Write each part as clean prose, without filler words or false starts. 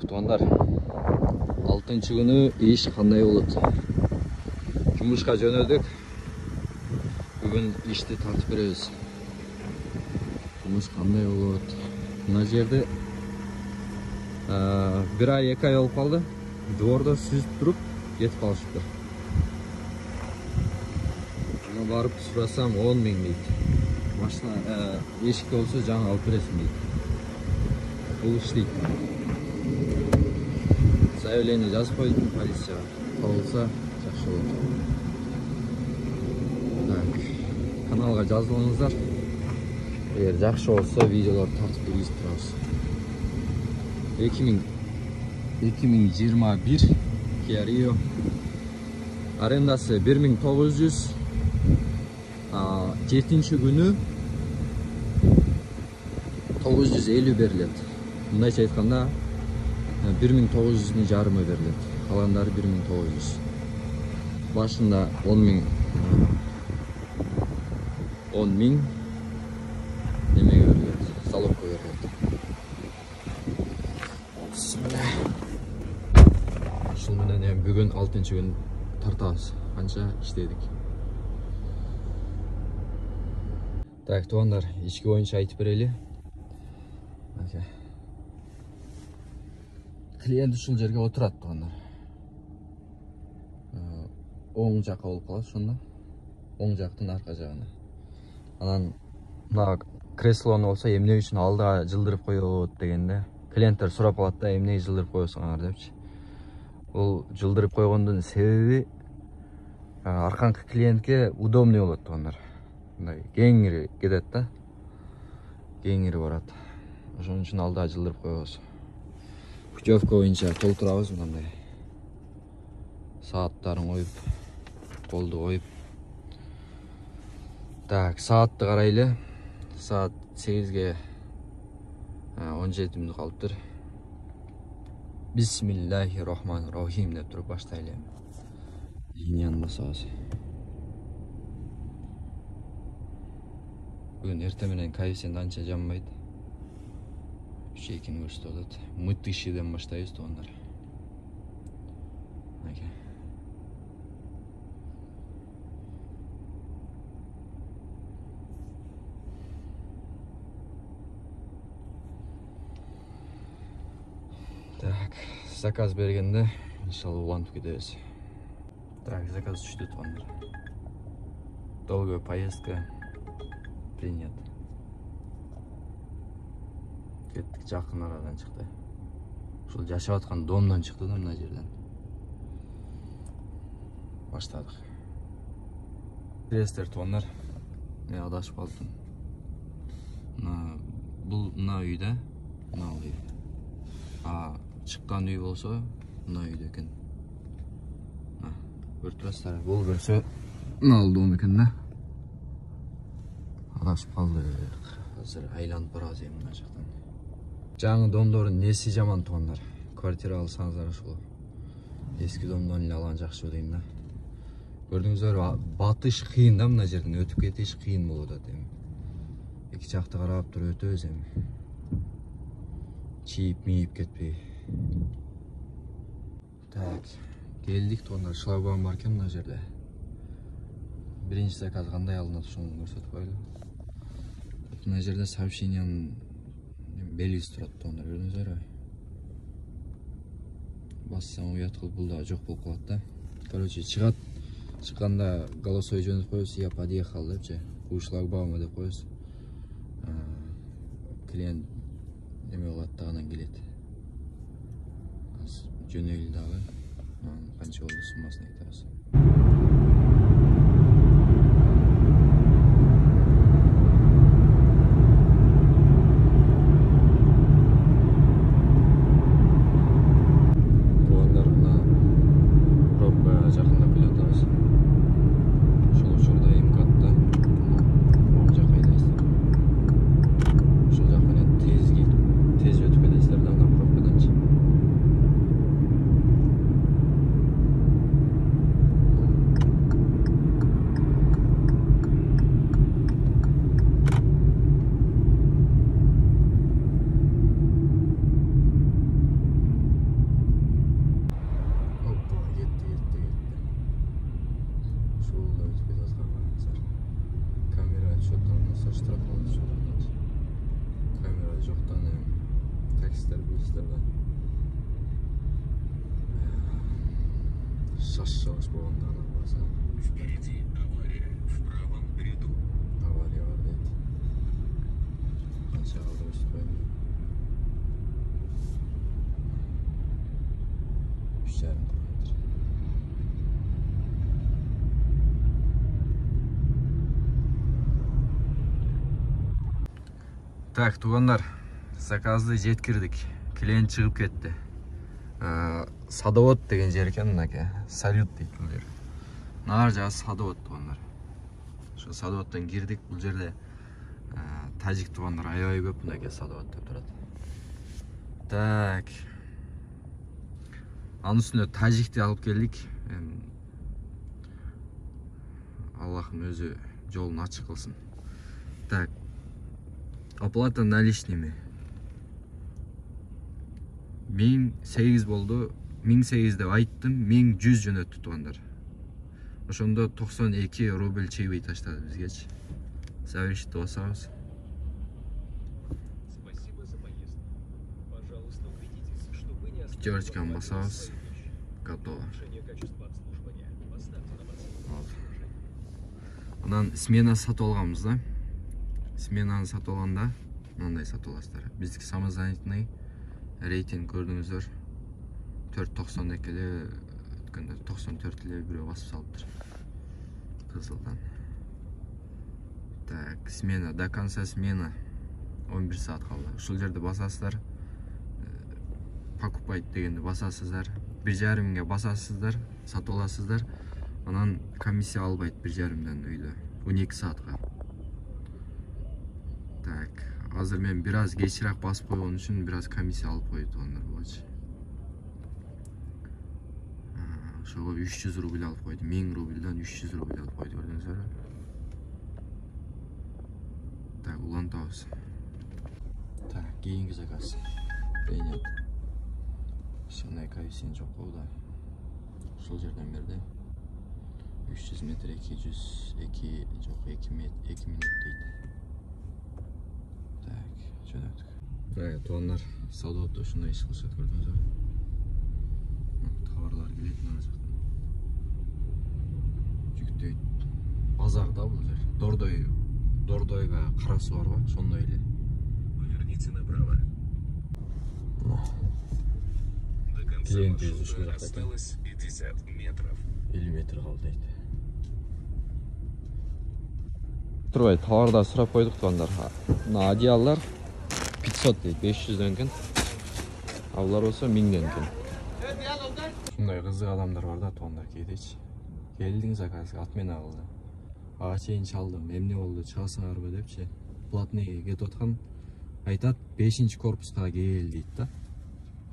Tuğanlar, 6-cı günü iş qanday bolot? Jumuşqa jönödük. Bugün işti tartip berебиz. Jumuş qanday bolot? Mına jerde 1 ay 2 ay olup kaldı. Dvorda süzüp durup ketip kalışıptır. Buna barıp surasam 10 000 deydi. Машина эшикте болсо жаңы алып бересиң дейт. Бул иштейт. Заявление жазып койдум полицияга. Кабылса жакшы болот. Так, каналга жазылыңыздар. Эгер жакшы болсо видеолорду тартып киргизип турабыз. 2021 Kia Rio. Арендасы 1900. 7-ci günü 950 berilет. Mındayça aytkanda 1900'ün jarımı berilет. Kalanları 1900. Başında 10 000 neme berilет. Salopko berilет. Bismillah. Şul menен bugün 6-cı gün tartabız. Ança işledik. Так, Туандар, ички боюнча айтып берели. Клиент ушул жерге отурат, Туандар. Оң жакка болуп калат ошондо. Оң жактын арка жагына. Анан мына креслону болсо эмне үчүн алдыга жылдырып коёбуз дегенде, клиенттер сурап калат да, эмне жылдырып коесуңар депчи. Бул жылдырып койгондун себеби арканкы клиентке удобный болот, Туандар. Кеңири кетет да, кеңири барат. Ошон үчүн алдыга жылдырып коебуз. Путевка боюнча толтурабыз мындай. Сааттарын коюп, колду коюп. Так, саатты карайлы. Саат 8ге 17 мүнөт калыптыр. Бисмиллахиррахманиррахим деп туруп баштайлы. Ийинен басабыз. Bugün erте менен коэффициент анча жанбайт. 3-2 көрсөтүп атат. Мытышыдан баштайбыз, Туандар. Так, заказ бергенде иншалла улантып кетебиз. Так, заказ түштү, Туандар. Долгая поездка. Принят. Кеттик, жакын арадан чыкты. Ушул жашап аткан домдон чыкты да, мына жерден. Баштадык. Билесиздер, Туандар. Мен адашып калдым. Бул мына үйдө, мына үй. Чыккан үй болсо, мына үйдө экен. Көрүп турасыздар, бул көрсө, мына дом экен да. Адашып калдык. Азыр айланып барабыз мына жактан. Жаңы домдордун неси жаман, Туандар. Квартира алсаңыздар ушул эски домдон эле алган жакшы дейм да. Көрдүңүздөр, батыш кыйын да, мына жерден өтүп кетиш кыйын болуп атат эми. Эки жакты карап туруп өтөбүз эми. Чийип кетпей. Так, келдик, Туандар. Шлагбаум бар экен мына жерде. Биринчи заказ кандай алынат, ошону көрсөтүп коелу. Мына жерде сообщениянын белгиси турат, Туандар, көрдүңүздөр. Бассаң уят кылып бул да жок болуп калат да. Короче, чыгат. Чыкканда голосой жөнөтүп коебуз, я подъехал депчи. У шлагбаума деп коебуз. Клиент неме болот да, анан келет. Жөнөйлү дагы. Канча болду суммасын айтабыз. таксистер билесиздер да. Шаш болгондо анан баса. Впереди авария в правом ряду. Авария бар дейт. Канча калды өстүбөйм. 3,5 километр. Так, тугандар, заказды жеткирдик. Клиент чыгып кетти. Садовод деген жер экен мынаке. Салют дейт бул жер. Нар жагы Садовод тугандар. Ошо Садоводдон кирдик. Бул жерде тажик тугандар аябай көп мынаке Садоводдо турат. Так. Анын үстүнө тажикти алып келдик. Аллахым өзү жолун ачык кылсын. Так. Оплата наличными. 1008 болду. 1008 деп айттым. 1100 жөнөттү тугандар. Ошондо 92 рубль чейбей таштады бизгечи. Завершить басабыз. Спасибо за поездку. Пожалуйста, убедитесь, что вы не Пятерочканы басабыз. Готово. Анан смена сатып алганбыз да. Сменаны сатып алганда мындай сатып аласыздар. Биздики самозанятный рейтинг көрдүңүздөр. 4.92 эле өткөндө 94 эле бирөө басып салыптыр. Кызылдан. Так, смена до конца смена 11 саат калды. Ушул жерде басасыздар. Покупать дегенди басасыздар. 1,5 миңге басасыздар, сатып аласыздар. Анан комиссия албайт 1,5ден өйдө. 12 саатка. Так, азыр мен бир аз кечирээк басып койгон үчүн бир аз комиссия алып коюп тугандар болчу. Ошого 300 рубль алып койду. 1000 рубльдан 300 рубль алып койду, көрдүңүздөр. Так, улантабыз. Так, кийинки заказ. Принят. Ешқандай комиссия жок болду. Ушул жерден берди. 300 метр 202 жок 2 минут дейт. Так, жөнөттүк. Так, тугандар, Садоводдо ушундай иш кылышат, көрдүңүздөр. Товарлар келет мына жактан. Жүктөйт. Базарда бул жер. Дордойга карасы барбы? Ошондой эле. Поверните направо. До конца маршрута осталось 50 метров. 50 метр калды дейт. Турбай, товарда сурап койдук тугандар. Мына одеялдар 500 дейт, 500дөн экен. Алар болсо 1000ден экен. Ушундай кызык адамдар бар да тугандар кейдечи. Келдиң заказга отмена кылды. Ага чейин чалдым, эмне болду, чыгасыңарбы депчи. Платныйга кетип аткан. Айтат 5-корпуска кел дейт да.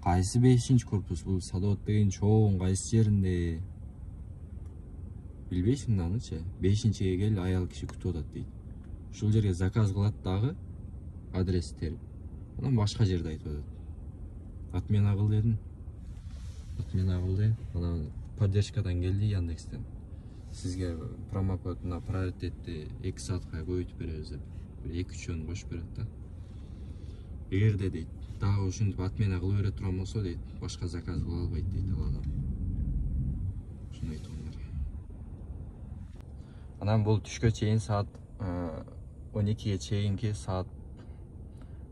Кайсы 5-корпус? Бул Садовод деген чоң кайсы жеринде? Билбейсиң анычы. 5-ге кел, аял киши күтүп атат дейт. Ушул жерге заказ кылат дагы адрес терип. Анан башка жерде айтып атат. Отмена кыл дедим. Отмена кылды. Анан поддержкадан келди, Яндекстен. Сизге промокод на приоритетти 2 саатка көбөйтүп беребиз деп. 2-3 жөн кошуп берет да. Эгерде дейт, дагы ушинтип отмена кылып бере турган болсо дейт, башка заказ кыла албайт дейт ал адам. Ушундай тугандар. Анан бул түшкө чейин саат 12ге чейинки саат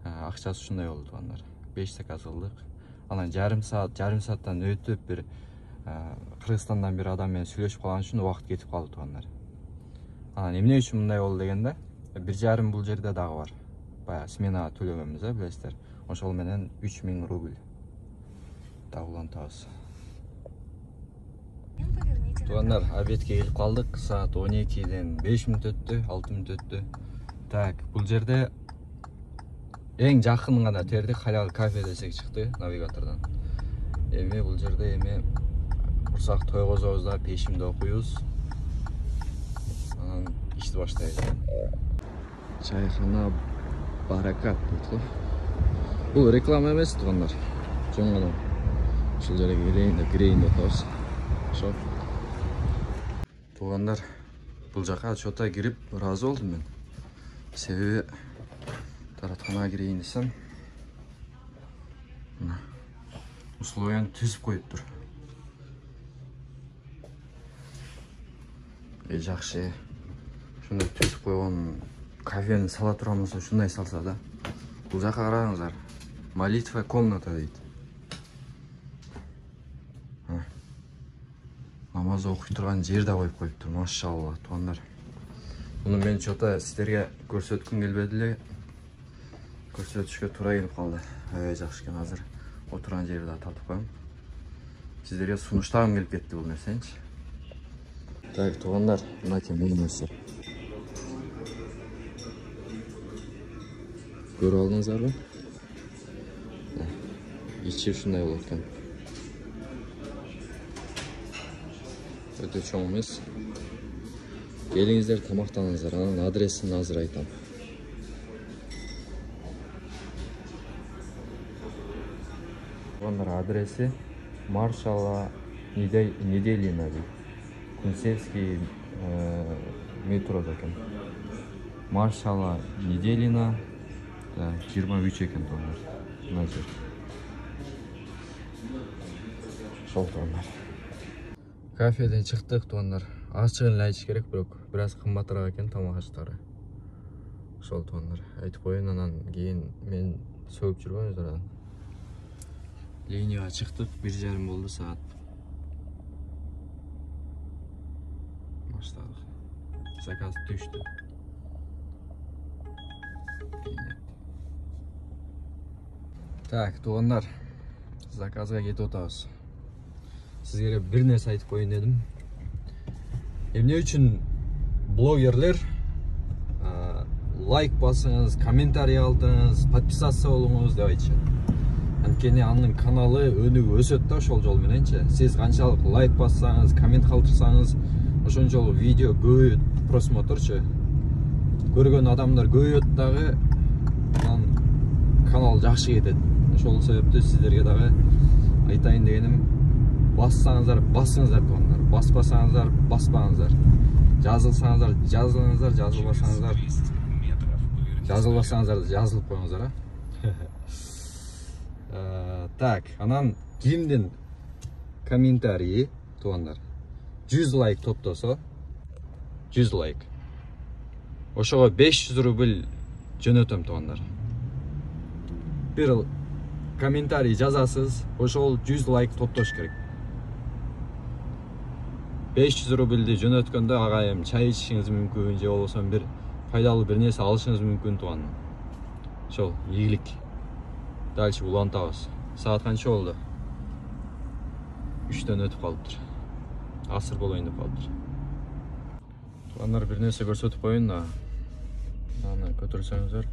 акчасы ушундай болду тугандар. 5 заказ кылдык. Анан жарым сааттан өтүп бир Кыргызстандан бир адам менен сүйлөшүп калган үчүн убакыт кетип калды тугандар. Анан эмне үчүн мындай болду дегенде, 1,5 бул жерде дагы бар. Баягы смена төлөгөнбүз, билесиздер. Ошол менен 3000 рубль. Дагы улантабыз. Тугандар, обедке келип калдык. Саат 12ден 5 мүнөт өттү, 6 мүнөт өттү. Так, бул жерде эң жакын гана тердик, халал кафе десек чыкты навигатордон. Эми бул жерде курсак тойгозобуз да, пешимди окуйбуз. Анан ишти баштайбыз. Чайхана Баракат дейт го. Бул реклама эмес тугандар. Жөн гана ушул жерге кирейин деп атабыз. Ошо. Тугандар, бул жака чота кирип ыраазы болдум мен. Себеби таратканага кирейин десем, условияны түзіп қойып тұр. Жақшы. Шундай түзіп қойған кафені сала тұрамыз, шундай салса да. Бұл жаққа қараңыздар. Молитва комната дейді. Намаз оқып тұрған жерде қойып тұр, машалла, туғандар. Бұны мен жота сіздерге көрсеткім келбеділе. Көрсетішке тура келіп қалды. Жақшы екен, азыр отырған жерді татып қойым. Сіздерге сұныштағым келіп кетті бұл нәрсенші. Так, туғандар, мына кен менің көріп алдыңыздар ба? Içi şunday olur ekan. Өте чоң емес. Келіңіздер, тамақтаныңыздар. Аның адресін азыр айтам. Бұндар адресі Маршала Неделина дейді. Кунцевский метро екен. Маршала Неделина 23 екен туғандар. Мына жер. Шол туғандар. Кафеден шықтық туғандар. Ашығын айтыш керек, біраз қымбатырақ екен тамақ аштары. Шол туғандар. Айтып қойын, анан кейін мен сөгіп жүрген өздерден. Линияға шықтық, 1:30 болды сағат. Баштадық. Заказ түшті. Так, туғандар. Заказға кетіп отырмыз. Сізге бір нәрсе айтып қойын дедім. Емне үшін блогерлер лайк басыңыз, комментарий алдыңыз, подписаться болыңыз деп айтшы. Анткени анын каналы өнүгүп өсөт да ошол жол мененчи. Сиз канчалык лайк бассаңыз, коммент калтырсаңыз, ошончолук видео көбөйөт, просмотрчу. Көргөн адамдар көбөйөт дагы, канал жакшы кетет. Ошол себептен сиздерге дагы айтайын дегеним, бассаңыздар, басыңыздар туғандар. Баспасаңыздар, баспаңыздар. Жазылсаңыздар, жазылыңыздар, жазылбасаңыздар, жазылып қойыңыздар. Так, анан кимдин комментарии туғандар. 100 лайк топтосо, 100 лайк. Ошого 500 рубль жөнөтөм туғандар. Бир комментарий жазасыз, ошол 100 лайк топтош керек. 500 рубльди жөнөткөндө агайым чай ичишиңиз мүмкүн, же болбосо бир пайдалуу бир нерсе алышыңыз мүмкүн туган. Ошол ийгилик. Дальше улантабыз. Саат канча болду? 3-төн өтүп калыптыр. Асыр болоюн деп калыптыр. Тугандар, бир нерсе көрсөтүп коюн да. Аны көтөрсөңүздөр.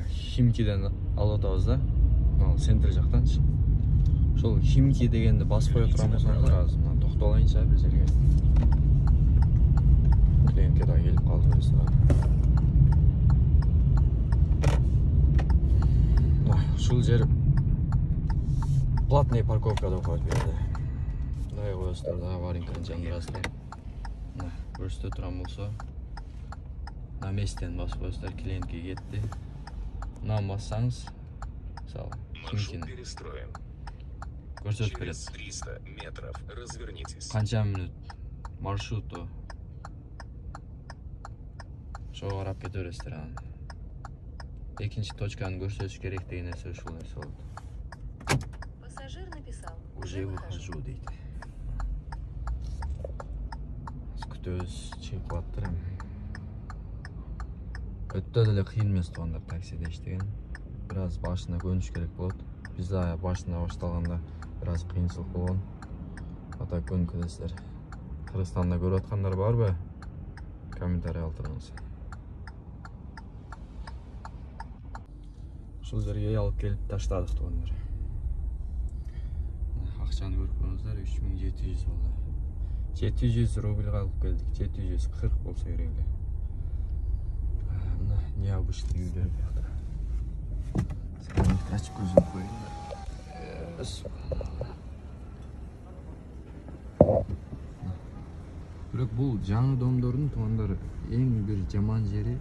Химкиден алып атабыз да. Ал центр жактанчы. Ошол Химки дегенди басып кое турамыз азыр. Токтолайынча бир жерге. Клиентке да келип калды өзү. Ушул жер платный парковка деп коюп берди. Мындай коесуздар да, аваринканы жандырасыздар. Көрсөтө турам болсо, на местен басып коесуздар, клиентке кетти. Мынаны бассаңыз, мисалы, Химкини көрсөтүп берет. 300 метров, развернитесь. Канча минут маршруту. Ошого карап кете бересиздер анан. Экинчи точканы көрсөтүш керек деген нерсе ушул нерсе болот. Пассажир написал: Уже выхожу дейт. Күтөбүз, чыгып калыптыр эми. Өтө деле кыйын эмес тугандар таксиде иштеген. Бир аз башына көнүш керек болот. Биз да башына башталганда бир аз кыйынчылык болгон. Ата көнүп кетесиздер. Кыргызстанда көрүп аткандар барбы? Комментарий калтырыңыз. Ушул жерге алып келип таштадык тугандар. Акчаны көрүп коюңуздар, 3700 болду. 700 рубль алып келдик, 740 болсо керек эле. Мына необычный үйлер бuyakta. Сен ачып көзүп коюңдар. Бирок бул жаңы домдордун тугандар эң бир жаман жери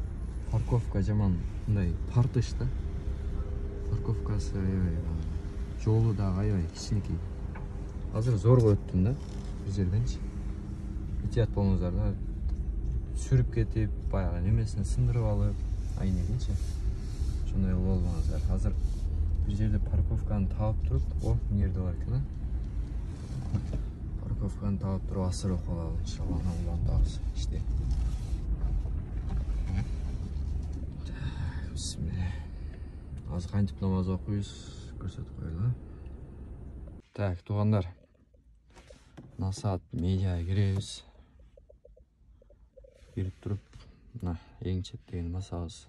парковка жаман, мындай тартыш да. парковкасы аябай жолу дагы аябай кичинекей. Азыр зорго өттүм да бир жерденчи. Этият болуңуздар да. Сүрүп кетип, баягы немесин сындырып алып, айнегенчи. Ошондой болбоңуздар. Азыр бир жерде парковканы таап туруп, мына жерде бар экен, парковканы таап туруп асыр окуп алалы иншалла. Анан улантабыз иште. Бисмилlah. Азыр кантип намаз окуйбуз көрсөтүп коелу. Так, туугандар. Насаат медиа киребиз. Кирип туруп, мына эң четтегини басабыз.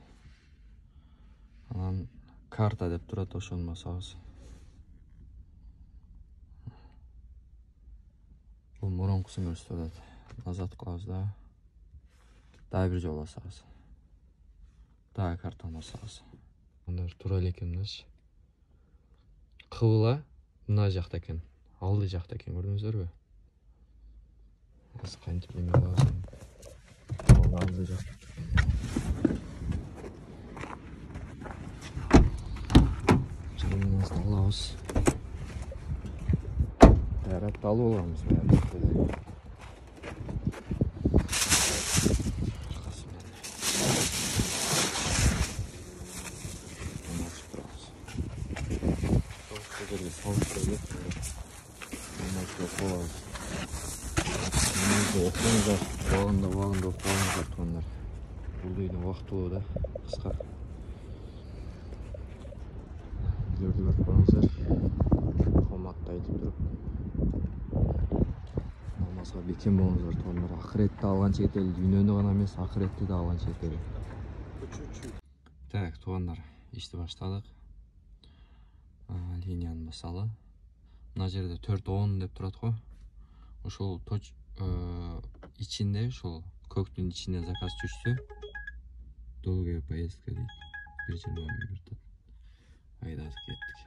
Анан карта деп турат, ошону басабыз. Бул мурункусын көрсөтүп атат. Назат кылабыз да. Дагы бир жолу басабыз. Дагы картаны басабыз. Мындай туура элекем дачы. Кыбыла мына жакта экен. Алды жакта экен, көрдүңүздөрбү? Аз кантип эме кылабыз. Алды жакта. Жолубузду алабыз. Тарап алып аламыз баары. Оқуыңыздар, бағында оқуыңыздар туғандар. Бұл үйдің уақыты болу да, қысқа. Үйлерді көріп бағыңыздар. Қоматты айтып тұрып. Намазға бекем болыңыздар туғандар. Ақыретті алғанша кетелі, дүниені ғана емес, ақыретті де алғанша кетелі. Так, туғандар, ішті баштадық. Линияны басалы. Мына жерде 4-10 деп тұрады ғой. Ошол içinde şu köktün içinde zakaz düştü. Dolguya поездка deyip 1.20 aydadık ettik.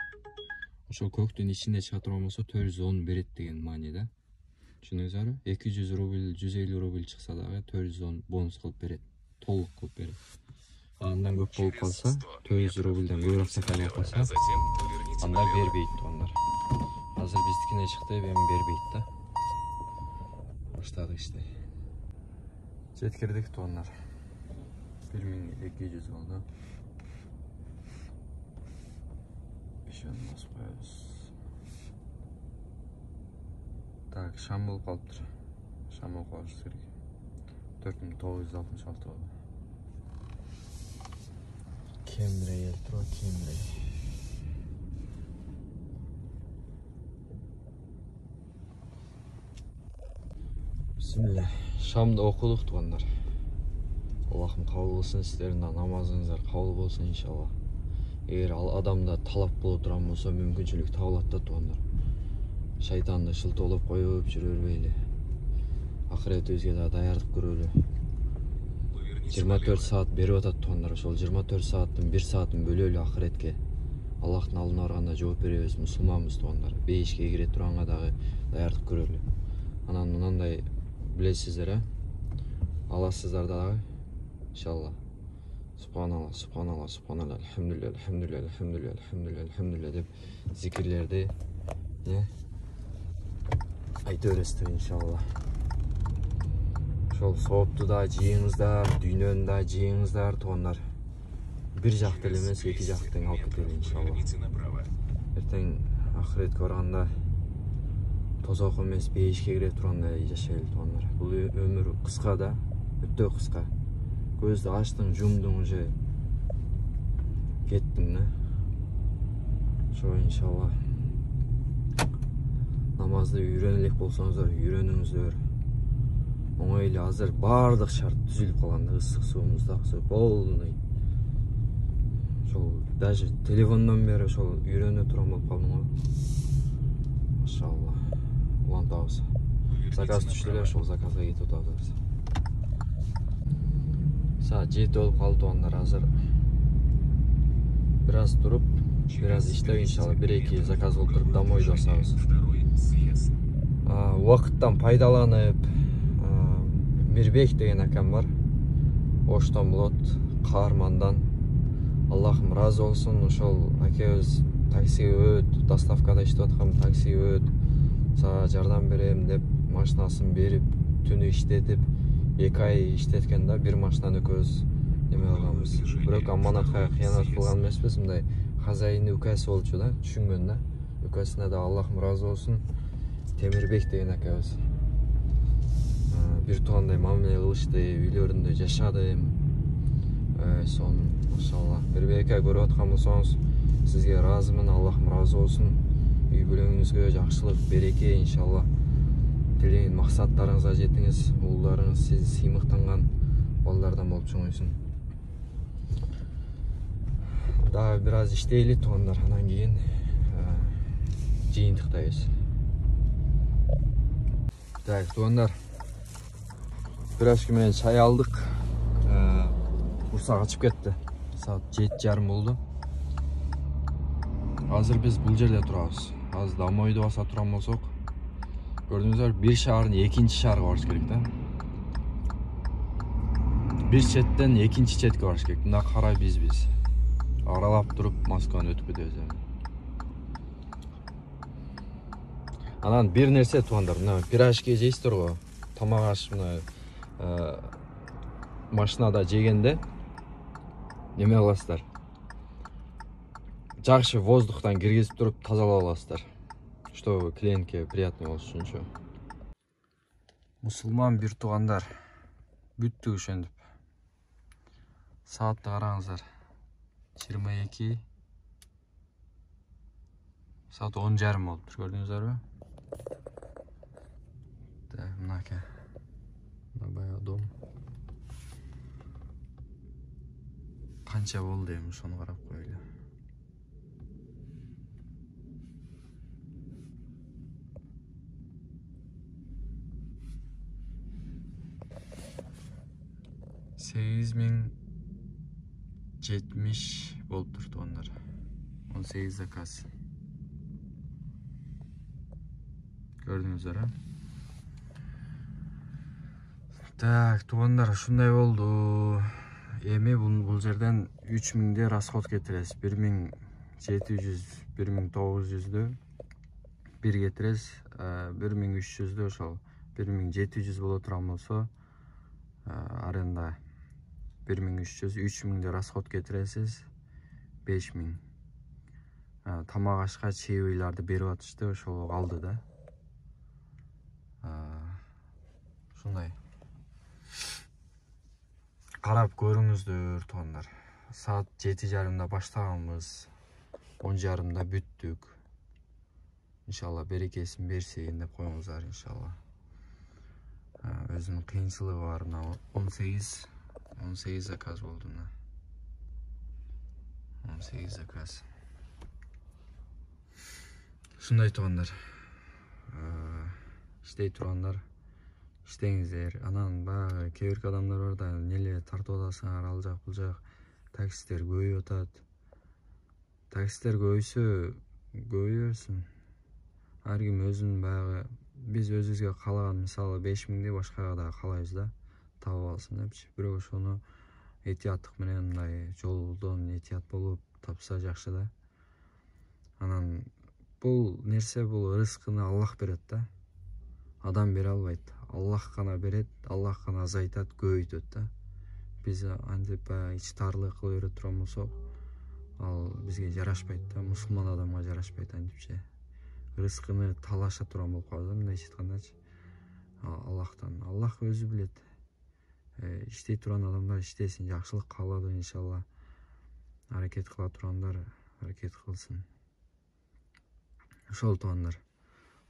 Ошол köktün içinde çatır olmasa 410 берет деген мааниде. Түшүнүңүздөр? 200 рубль, 150 рубль чыкса дагы 410 бонус кылып берет. Толук кылып берет. Андан көп болуп калса, 400 рубльден көбүрөөк сакалып калса, анда бербейт туугандар. Азыр биздикине чыкты, эми бербейт да. Баштадык иште. Жеткирдик туугандар. 1200 болду. Ишени басып коебуз. Так, шам болуп калыптыр. Шам окуп алышыбыз керек. 4966 болду. Кемре элтро, кемре. Bismillah. Şamda okuduk tuğanlar. Allah'ım kabul olsun sizlerin namazınızlar kabul olsun inşallah. Eğer adamda talap bulup duran olsa mümkünçülük tavlatta tuğanlar. Şeytanды şıltı olup koyup жүрөрбейлі. Ақырет өзге да даярдық көрөлү. 24 saat берип атат туғандар. Ошол 24 сааттын 1 саатын бөлөлү ақыретке. Аллахтын алдына барганда жооп беребиз, мусулманбыз туғандар. Бейишке кире туранга дагы даярдык көрөлү. Анан мынандай билесиздер, аласыздар дагы иншалла. Субханалла, субханалла, субханалла, алхамдулилля, алхамдулилля, алхамдулилля, алхамдулилля, алхамдулилля деп зикирлерди айта бересиздер иншалла. Ошол соопту да жыйыңыздар, дүйнөнү да жыйыңыздар тугандар. Бир жакты эле эмес, эки жактын алып кетели иншалла. Эртең акыретке барганда тозок эмес, бейишке кире тургандай жашайлы тугандар. Бул өмүр кыска да, өтө кыска. Көздү ачтың, жумдуң, уже кеттиң да. Ошо иншалла. Намазды үйрөнө элек болсоңуздар, үйрөнүңүздөр. Оңой эле азыр баардык шарт түзүлүп калган, ысык суубуз дагы полный. Ошол даже телефондон бери ошол үйрөнө турган болуп калдым го. Машалла. Улантабыз. Заказ түштү эле, ошол заказга кетип атабыз. Саат 7 болуп калды тугандар, азыр бир аз туруп, бир аз иштеп иншалла 1-2 заказ кылып туруп домой басабыз. Убакыттан пайдаланып, Мирбек деген акам бар. Оштон болот, Каармандан Аллахым разы болсын. Ошол акебиз таксиге өт, доставкада иштеп аткам, таксиге өт, сага жардам берем деп машинасын берип, түнү иштетип, 2 ай иштеткен да, бир машинаны экөөбүз неме кылганбыз. Бирок аманатка кыянат кылган эмеспиз, мындай хозяйны үкөсү болчу да, түшүнгөн да. Үкөсүнө да Аллахым разы болsun. Темирбек деген акебиз. Бир туугандай мамиле кылышты, үйлөрүндө жашадым. Сон, машалла. Бирбеке көрүп аткан болсоңуз, сизге ыраазымын, Аллахым разы болsun. Үй бүлөңүзгө жакшылык, береке иншалла. Тилеген максаттарыңызга жетиңиз, уулдарыңыз сиз сыймыктанган балдардан болуп чоңойсун. Дагы бир аз иштейли туугандар, анан кийин жыйынтыктайбыз. Так, туугандар. Пирожки менен чай алдык. Курсак ачып кетти. Саат 7:30 болду. Азыр биз бул жерде турабыз. Азыр домойду баса турган болсок, көрдүңүздөр, бир шаардын экинчи шаарга барыш керек да. Бир четтен экинчи четке барыш керек. Мына кара биз аралап туруп Москваны өтүп кетебиз. Анан бир нерсе туугандар, мына пирожки жейсиздер го. Тамак аш мына машинада жегенде неме кыласыздар. Жакшы воздухтан киргизип туруп тазалап аласыздар. Что клиентке приятный болсун үчүнчү. Мусулман бир туугандар. Бүттүк ошентип. Саатты караңыздар. 22. Saat 10:30 oldu. Gördüğünüz gibi. Mınaki. Mına bayağı dom. Kança boldu demiş, onu qarab koyaylı. $8.070 bolup turdu onlar. 18 zakaz. Gördüğünüz üzere. Так, туугандар, ушундай болду. Эми бул жерден 3000 расход кетиресиз. 1700, 1900дө бир кетиресиз. 1300дө ошол 1700 боло турган болсо, аренда 1300, 3000 расход кетиресиз. 5000. Тамак ашка чебиларды берип атышты, ошол калды да. Ушундай. Карап көрүңүздөр туугандар. Saat 7:30 баштаганбыз. 10:30 бүттүк. Иншалла берекесин берсин деп коюңуздар иншалла. Өзүнүн кыйынчылыгы бар. 18 заказ болду. 18 заказ. Ушундай туугандар. İştey turanlar, iştеңиздер. Анан баягы кээ бир адамдар бар да, неле тартып атасыңар, ал жак бул жак. Таксистер көбөйүп атат. Таксистер көбөйсө көбөйөрсүн. Ар ким өзүнүн баягы, биз өзүбүзгө каалаган, мисалы 5000 башкага да каалайбыз да, табып алсын депчи. Бирок ошону этияттык менен мындай жолдон этият болуп тапса жакшы да. Анан бул нерсе, бул рызкыны Аллах берет да. Адам бере албайт. Аллах гана берет, Аллах гана азайтат, көбөйтөт да. Биз антип ич тарлык кылып бере турган болсок, ал бизге жарашпайт да, мусулман адамга жарашпайт антипчи. Рызкыны талаша турган болуп калды, мындайча айткандачы. Аллахтан. Аллах өзү билет. Иштей турган адамдар иштесин, жакшылык каалады иншалла. Аракет кыла тургандар аракет кылсын. Ошол туугандар.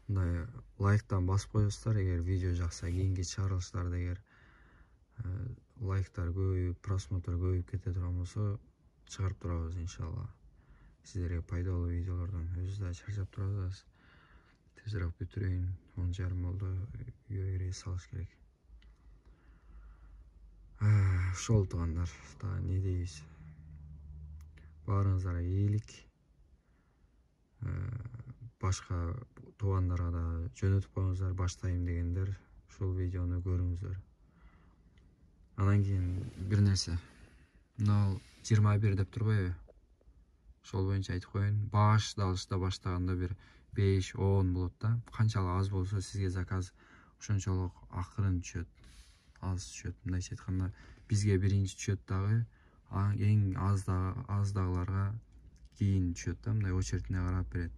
Мындай лайктан басып коесуздар, эгер видео жакса, кийинки чыгарылыштарда эгер лайктар көбөйүп, просмотр көбөйүп кете турган болсо, чыгарып турабыз иншалла. Сиздерге пайдалуу видеолордон. Өзүбүз да чарчап турабыз. Тезирээк бүтүрөйүн. 10:30 болду. Үйгө кире салыш керек. Ошол туугандар. Дагы не дейбиз? Баарыңыздарга ийгилик. Башка туугандарга да жөнөтүп коюңуздар, баштайм дегендер ушул видеону көрүңүздөр. Анан кийин бир нерсе. мынау 21 деп турбайбы? Ошол боюнча айтып коеюн. Башталышта баштаганда бир 5-10 болот да. Канчалык аз болсо сизге заказ ошончолук акырын түшөт. Аз түшөт. Мындайча айтканда, бизге биринчи түшөт дагы, эң аздагыларга кийин түшөт да, мындай очередине карап берет.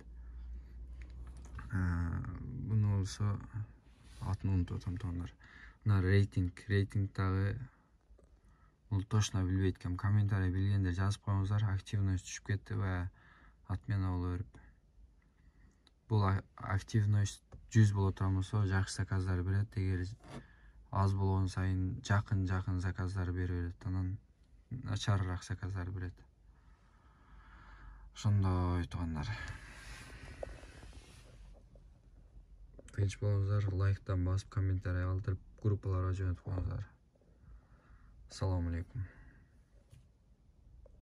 Буну болсо атын унутуп атам туугандар. Мына рейтинг дагы бул точно билбей эткем. Комментарий билгендер жазып коюңуздар. Активность түшүп кеттиби, отмена боло берип. Бул активность 100 боло турган болсо жакшы заказдар берет. Эгер аз болгон сайын жакын заказдар бере берет. Анан начарыраак заказдар берет. Ошондой туугандар. Тынч болуңуздар, лайктан басып, комментарий калтырып, группаларга жөнөтүп коюңуздар. Assalomu alaykum.